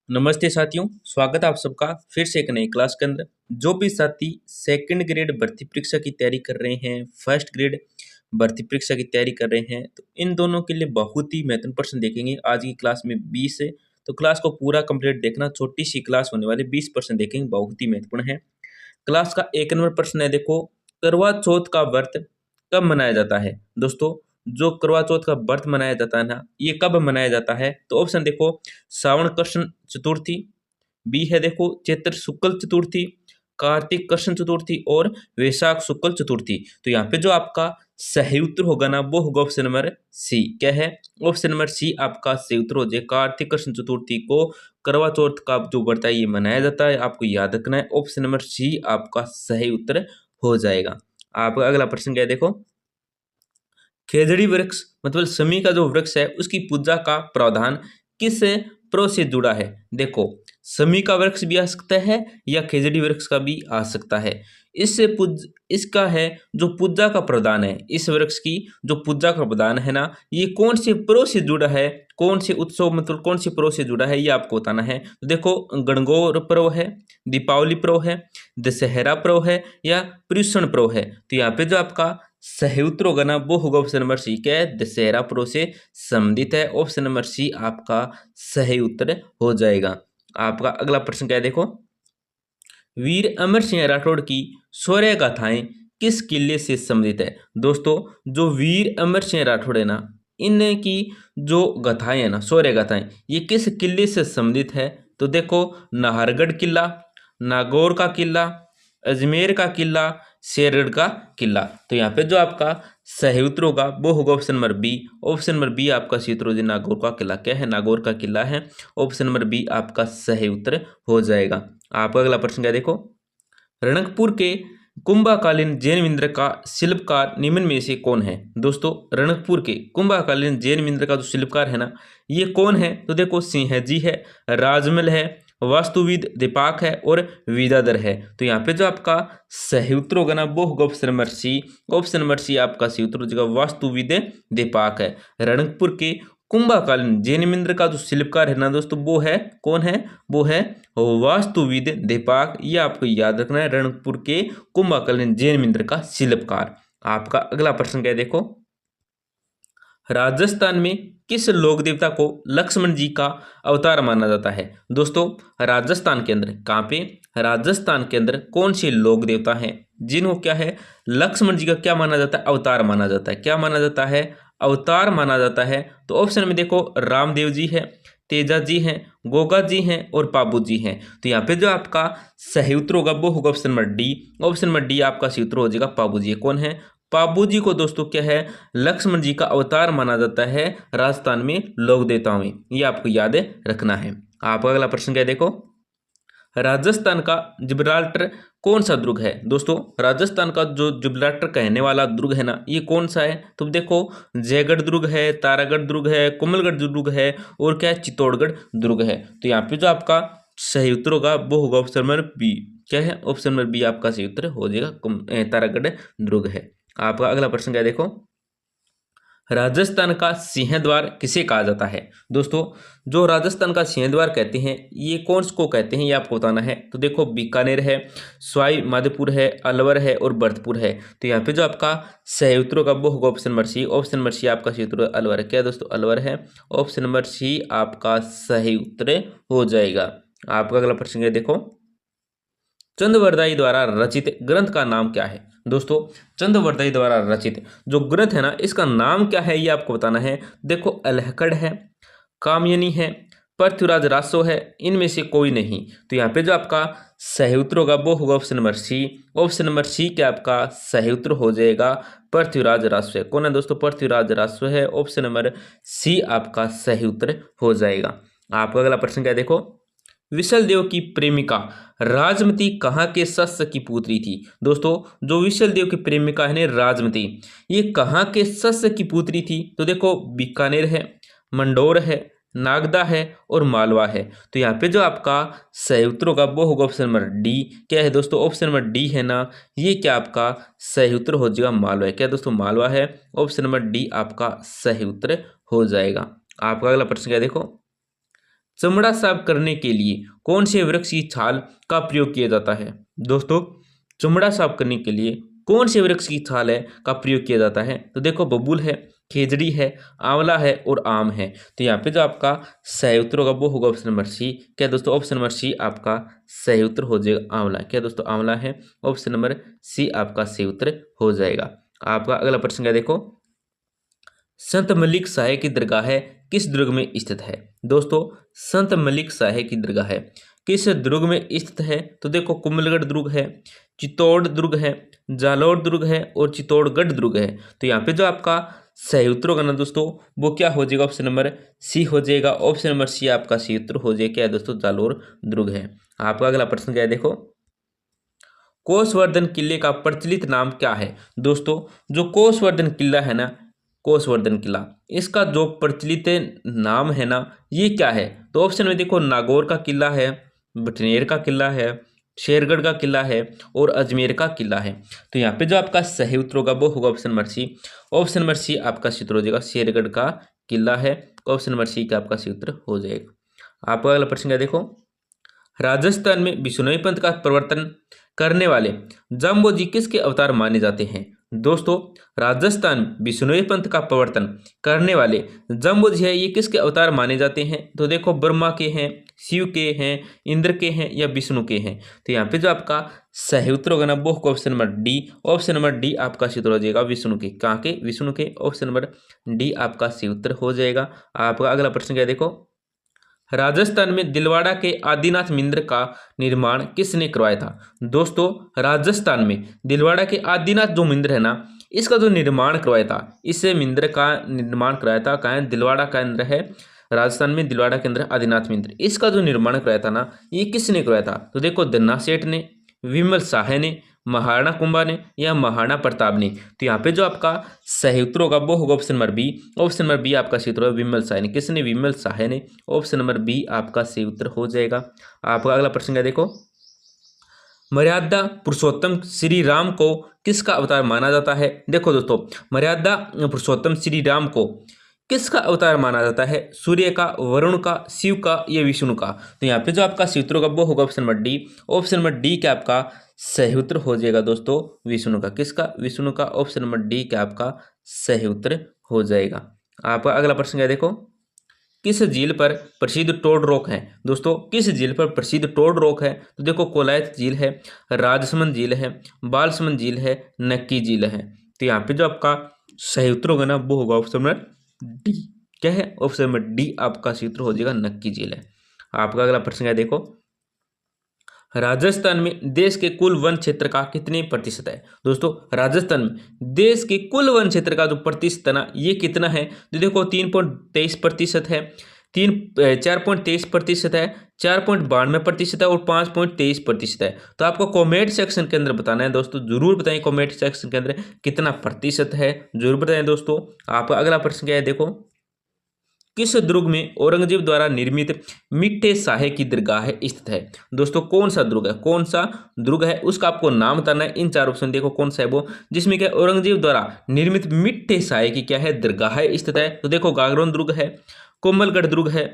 नमस्ते साथियों, स्वागत है आप सबका फिर से एक नई क्लास के अंदर। जो भी साथी सेकंड ग्रेड भर्ती परीक्षा की तैयारी कर रहे हैं, फर्स्ट ग्रेड भर्ती परीक्षा की तैयारी कर रहे हैं, तो इन दोनों के लिए बहुत ही महत्वपूर्ण प्रश्न देखेंगे। आज की क्लास में 20 है, तो क्लास को पूरा कंप्लीट देखना। छोटी सी क्लास होने वाली, 20 प्रश्न देखेंगे, बहुत ही महत्वपूर्ण है। क्लास का 1 नंबर प्रश्न है, देखो, करवा चौथ का व्रत कब मनाया जाता है। दोस्तों, जो करवा चौथ का व्रत मनाया जाता है ना, ये कब मनाया जाता है? तो ऑप्शन देखो, श्रावण कृष्ण चतुर्थी, बी है देखो चैत्र शुक्ल चतुर्थी, कार्तिक कृष्ण चतुर्थी और वैशाख शुक्ल चतुर्थी। तो यहाँ पे जो आपका सही उत्तर होगा ना, वो होगा ऑप्शन नंबर सी। क्या है? ऑप्शन नंबर सी आपका सही उत्तर हो जाए। कार्तिक कृष्ण चतुर्थी को करवा चौथ का जो व्रत है ये मनाया जाता है, आपको याद रखना है। ऑप्शन नंबर सी आपका सही उत्तर हो जाएगा। आपका अगला प्रश्न क्या है, देखो, खेजड़ी वृक्ष मतलब समी का जो वृक्ष है उसकी पूजा का प्रावधान किस प्रो से जुड़ा है। देखो, समी का वृक्ष भी आ सकता है या खेजड़ी वृक्ष का भी आ सकता है। इससे पूज इसका है जो पूजा का प्रदान है, इस वृक्ष की जो पूजा का प्रदान है ना, ये कौन से प्रो से जुड़ा है, कौन से उत्सव मतलब कौन से प्रो से जुड़ा है, ये आपको बताना है। तो देखो, गणगौर पर्व है, दीपावली पर्व है, दशहरा पर्व है या पर्युषण पर्व है। तो यहाँ पे जो आपका सही उत्तर होगा ना, वो होगा ऑप्शन नंबर सी। क्या है? दशहरा पर्व से संबंधित है। ऑप्शन नंबर सी आपका सही उत्तर हो जाएगा। आपका अगला प्रश्न क्या है, देखो, वीर अमर सिंह राठौड़ की शौर्य गाथाएं किस किले से संबंधित है। दोस्तों, जो वीर अमर सिंह राठौड़ है ना, इनकी जो गाथाएं है ना, शौर्य गाथाएं, ये किस किले से संबंधित है? तो देखो, नाहरगढ़ किला, नागौर का किला, अजमेर का किला, शेरगढ़ का किला। तो यहाँ पे जो आपका सही उत्तर होगा वो होगा option number B. Option number B आपका सही उत्तर हो जाए। नागौर का किला। क्या है? नागौर का किला है। ऑप्शन नंबर बी आपका सही उत्तर हो जाएगा। आपका अगला प्रश्न क्या है, देखो, रणकपुर के कुंभाकालीन जैन मंदिर का शिल्पकार निम्न में से कौन है। दोस्तों, रणकपुर के कुंभाकालीन जैन मंदिर का जो शिल्पकार है ना, ये कौन है? तो देखो, सिंह जी है, राजमल है, वास्तुविद दीपाक है और विद्याधर है। तो यहाँ पे जो आपका सही उत्तर होगा ना, वो होगा option number C. Option number C आपका सही उत्तर हो जाएगा, वास्तुविद दीपाक है। रणकपुर के कुंभाकालीन जैन मंदिर का जो शिल्पकार है ना दोस्तों, वो है कौन है? वो है वास्तुविद दीपाक। ये आपको याद रखना है, रणकपुर के कुंभाकालीन जैन मंदिर का शिल्पकार। आपका अगला प्रश्न क्या है, देखो, राजस्थान में किस लोक देवता को लक्ष्मण जी का अवतार माना जाता है। दोस्तों, राजस्थान के अंदर कहाँ पे? राजस्थान के अंदर कौन से लोक देवता हैं जिनको क्या है, लक्ष्मण जी का क्या माना जाता है? अवतार माना जाता है। क्या माना जाता है? अवतार माना जाता है। तो ऑप्शन में देखो, रामदेव जी है, तेजा जी हैं, गोगा जी हैं और पाबू जी हैं। तो यहाँ पे जो आपका सही उत्तर होगा वो होगा option number D. Option number D आपका सही उत्तर हो जाएगा, पाबू जी। कौन है? पाबू जी को दोस्तों क्या है, लक्ष्मण जी का अवतार माना जाता है राजस्थान में लोक देवताओं में। ये आपको याद रखना है। आपका अगला प्रश्न क्या है, देखो, राजस्थान का जिब्राल्टर कौन सा दुर्ग है। दोस्तों, राजस्थान का जो जिब्राल्टर कहने वाला दुर्ग है ना, ये कौन सा है? तो देखो, जयगढ़ दुर्ग है, तारागढ़ दुर्ग है, कोमलगढ़ दुर्ग है और क्या है, चित्तौड़गढ़ दुर्ग है। तो यहाँ पे जो आपका सही उत्तर होगा वो होगा ऑप्शन नंबर बी। क्या है? ऑप्शन नंबर बी आपका सही उत्तर हो जाएगा, तारागढ़ दुर्ग है। आपका अगला प्रश्न क्या है, देखो, राजस्थान का सिंहद्वार किसे कहा जाता है। दोस्तों, जो राजस्थान का सिंहद्वार कहते हैं, ये कौन को कहते हैं, ये आपको बताना है। तो देखो, बीकानेर है, सवाई माधोपुर है, अलवर है और भरतपुर है। तो यहाँ पे जो आपका सही उत्तर होगा वो होगा option number C. Option number C आपका सही उत्तर अलवर है। क्या दोस्तों? अलवर है। ऑप्शन नंबर सी आपका सही उत्तर हो जाएगा। आपका अगला प्रश्न है, देखो, चंद्रवरदाई द्वारा रचित ग्रंथ का नाम क्या है। दोस्तों, चंद्रवरदाई द्वारा रचित जो ग्रंथ है ना, इसका नाम क्या है, ये आपको बताना है। देखो, अलहकड़ है, कामयनी है, पृथ्वीराज रासो है, इनमें से कोई नहीं। तो यहाँ पे जो आपका सही उत्तर होगा वो होगा option number C. Option number C क्या आपका सही उत्तर हो जाएगा, पृथ्वीराज रासो है। कौन है दोस्तों? पृथ्वीराज रासो है। ऑप्शन नंबर सी आपका सही उत्तर हो जाएगा। आपका अगला प्रश्न क्या है, देखो, विशल देव की प्रेमिका राजमती कहाँ के सस्य की पुत्री थी। दोस्तों, जो विशल देव की प्रेमिका है राजमती, ये कहाँ के सस्य की पुत्री थी। तो देखो, बीकानेर है, मंडोर है, नागदा है और मालवा है। तो यहाँ पे जो आपका सही उत्तर होगा वो होगा ऑप्शन नंबर डी। क्या है दोस्तों? ऑप्शन नंबर डी है ना, ये क्या आपका सही उत्तर हो जाएगा, मालवा है। क्या दोस्तों? मालवा है। ऑप्शन नंबर डी आपका सही उत्तर हो जाएगा। आपका अगला प्रश्न क्या है, देखो, चमड़ा साफ करने के लिए कौन से वृक्ष की छाल का प्रयोग किया जाता है? दोस्तों, चमड़ा साफ करने के लिए कौन से वृक्ष की छाल है का प्रयोग किया जाता है? तो देखो, बबूल है, खेजड़ी है, आंवला है और आम है। तो यहाँ पे जो आपका सही उत्तर होगा वो होगा ऑप्शन नंबर सी। क्या दोस्तों? ऑप्शन नंबर सी आपका सही उत्तर हो जाएगा, आंवला। क्या दोस्तों? आंवला है। ऑप्शन नंबर सी आपका सही उत्तर हो जाएगा। आपका अगला प्रश्न क्या देखो, संत मलिक शाह की दरगाह किस दुर्ग में स्थित है? दोस्तों, संत मलिक शाह की दरगाह किस दुर्ग में स्थित है? तो देखो, कुंभलगढ़ दुर्ग है, चित्तौड़ दुर्ग है, जालौर दुर्ग है और चित्तौड़गढ़ दुर्ग है। तो यहाँ पे जो आपका सही उत्तर होगा ना दोस्तों, वो क्या हो जाएगा? ऑप्शन नंबर सी हो जाएगा। ऑप्शन नंबर सी आपका सही उत्तर हो जाएगा। क्या है दोस्तों? जालौर दुर्ग है। आपका अगला प्रश्न क्या है देखो, कोसवर्धन किले का प्रचलित नाम क्या है? दोस्तों, जो कोसवर्धन किला है ना, कोसवर्धन किला, इसका जो प्रचलित नाम है ना, ये क्या है? तो ऑप्शन में देखो, नागौर का किला है, बटनेर का किला है, शेरगढ़ का किला है और अजमेर का किला है। तो यहाँ पे जो आपका सही उत्तर होगा वो होगा option number C. Option number C आपका सही उत्तर हो जाएगा, शेरगढ़ का किला है। ऑप्शन नंबर सी का आपका सही उत्तर हो जाएगा। आपका अगला प्रश्न क्या देखो, राजस्थान में बिश्नोई पंथ का प्रवर्तन करने वाले जाम्बोजी किसके अवतार माने जाते हैं? दोस्तों, राजस्थान बिश्नोई पंथ का प्रवर्तन करने वाले जाम्बोजी है, ये किसके अवतार माने जाते हैं? तो देखो, ब्रह्मा के हैं, शिव के हैं, इंद्र के हैं या विष्णु के हैं? तो यहाँ पे जो आपका सही उत्तर होगा ना वो होगा option number D. Option number D आपका सही उत्तर हो जाएगा, विष्णु के। कहाँ के? विष्णु के। ऑप्शन नंबर डी आपका सही उत्तर हो जाएगा। आपका अगला प्रश्न क्या है देखो, राजस्थान में दिलवाड़ा के आदिनाथ मंदिर का निर्माण किसने करवाया था? दोस्तों, राजस्थान में दिलवाड़ा के आदिनाथ जो मंदिर है ना, इसका जो निर्माण करवाया था, इस मंदिर का निर्माण कराया था, कहाँ है? दिलवाड़ा का अंदर है, राजस्थान में दिलवाड़ा के अंदर आदिनाथ मंदिर, इसका जो निर्माण कराया था ना, ये किसने करवाया था? तो देखो, धन्ना सेठ ने, विमल शाह ने, महाराणा कुंभा ने या महाराणा प्रताप ने? तो यहाँ पे जो आपका सही उत्तर होगा वो होगा option number B. Option number B आपका सही उत्तर होगा, विमल शाह ने। किसने? विमल शाह ने। ऑप्शन नंबर बी आपका सही उत्तर हो जाएगा। आपका अगला प्रश्न क्या देखो, मर्यादा पुरुषोत्तम श्री राम को किसका अवतार माना जाता है? देखो दोस्तों, मर्यादा पुरुषोत्तम श्री राम को किसका अवतार माना जाता है? सूर्य का, वरुण का, शिव का या विष्णु का? तो यहाँ पे जो आपका सही उत्तर होगा वो होगा option number D. Option number D क्या आपका सही उत्तर हो जाएगा दोस्तों, विष्णु का। किसका? विष्णु का। ऑप्शन नंबर डी क्या आपका सही उत्तर हो जाएगा। आपका अगला प्रश्न क्या देखो, किस झील पर प्रसिद्ध टोड रॉक है? दोस्तों, किस झील पर प्रसिद्ध टोड रॉक है? तो देखो, कोलायत झील है, राजसमंद झील है, बालसमंद झील है, नक्की झील है। तो यहाँ पे जो आपका सही उत्तर होगा ना वो होगा ऑप्शन नंबर डी। क्या है? ऑप्शन नंबर डी आपका सही उत्तर हो जाएगा, नक्की झील है। आपका अगला प्रश्न क्या देखो, राजस्थान में देश के कुल वन क्षेत्र का कितने प्रतिशत है? दोस्तों, राजस्थान में देश के कुल वन क्षेत्र का जो प्रतिशत है ना, ये कितना है? तो देखो, 3.23% है, 4.23% है, 4.92% है और 5.23% है। तो आपको कमेंट सेक्शन के अंदर बताना है दोस्तों, जरूर बताएं कमेंट सेक्शन के अंदर कितना प्रतिशत है, जरूर बताएं दोस्तों। आपका अगला प्रश्न क्या है देखो, किस दुर्ग में औरंगजेब द्वारा निर्मित मिट्टे शाहे की दरगाह स्थित है? दोस्तों, कौन सा दुर्ग है? कौन सा दुर्ग है उसका आपको नाम बताना है। इन चार ऑप्शन देखो कौन सा है वो, जिसमें क्या औरंगजेब द्वारा निर्मित मिट्टे शाहे की क्या है दरगाह स्थित है? तो देखो, गागरोन दुर्ग है, कोमलगढ़ दुर्ग है,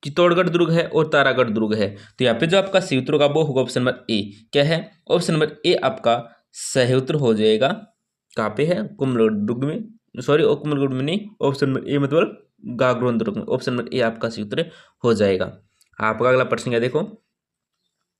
चित्तौड़गढ़ दुर्ग है और तारागढ़ दुर्ग है। तो यहाँ पे जो आपका सही उत्तर होगा वो होगा ऑप्शन नंबर ए। क्या है? ऑप्शन नंबर ए आपका सही उत्तर हो जाएगा। कहाँ पे है? कुमलगढ़ दुर्ग में, सॉरी कुमलगढ़ में नहीं, ऑप्शन नंबर ए मतलब गागरोन दुर्ग में। ऑप्शन नंबर ए आपका सही उत्तर हो जाएगा। आपका अगला प्रश्न क्या देखो,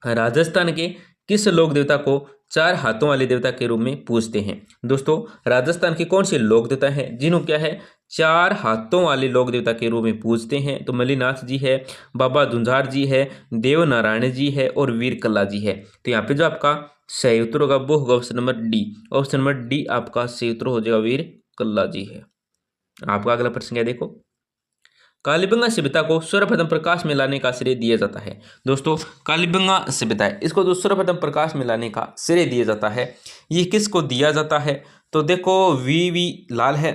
राजस्थान के किस लोक देवता को 4 हाथों वाले देवता के रूप में पूजते हैं? दोस्तों, राजस्थान के कौन से लोक देवता हैं जिन्हों क्या है 4 हाथों वाले लोक देवता के रूप में पूजते हैं? तो मल्लीनाथ जी है, बाबा धुंधार जी है, देव नारायण जी है और वीर कल्ला जी है। तो यहाँ पे जो आपका सही उत्तर होगा वो होगा option number D. Option number D आपका सही उत्तर हो जाएगा, वीर कल्ला जी है। आपका अगला प्रश्न क्या देखो, कालीबंगा सभ्यता को सर्वप्रथम प्रकाश में लाने का श्रेय दिया जाता है? दोस्तों, कालीबंगा सभ्यता है, इसको जो सर्वप्रथम प्रकाश में लाने का श्रेय दिया जाता है, ये किसको दिया जाता है? तो देखो, वी लाल है,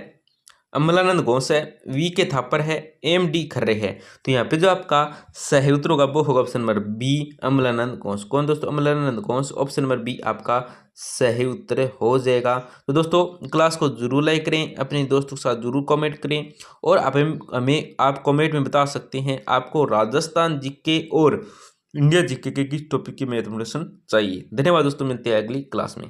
अमलानंद घोष है, वी के थापर है, एम डी खर्रे है। तो यहाँ पे जो आपका सही उत्तर होगा वो होगा option number B, Amalananda Ghosh. कौन दोस्तों? Amalananda Ghosh. Option number B आपका सही उत्तर हो जाएगा। तो दोस्तों क्लास को जरूर लाइक करें, अपने दोस्तों के साथ जरूर कमेंट करें, और हमें आप कमेंट में बता सकते हैं आपको राजस्थान जीके और इंडिया जीके के किस टॉपिक की मैथ चाहिए। धन्यवाद दोस्तों, मिलते हैं अगली क्लास में।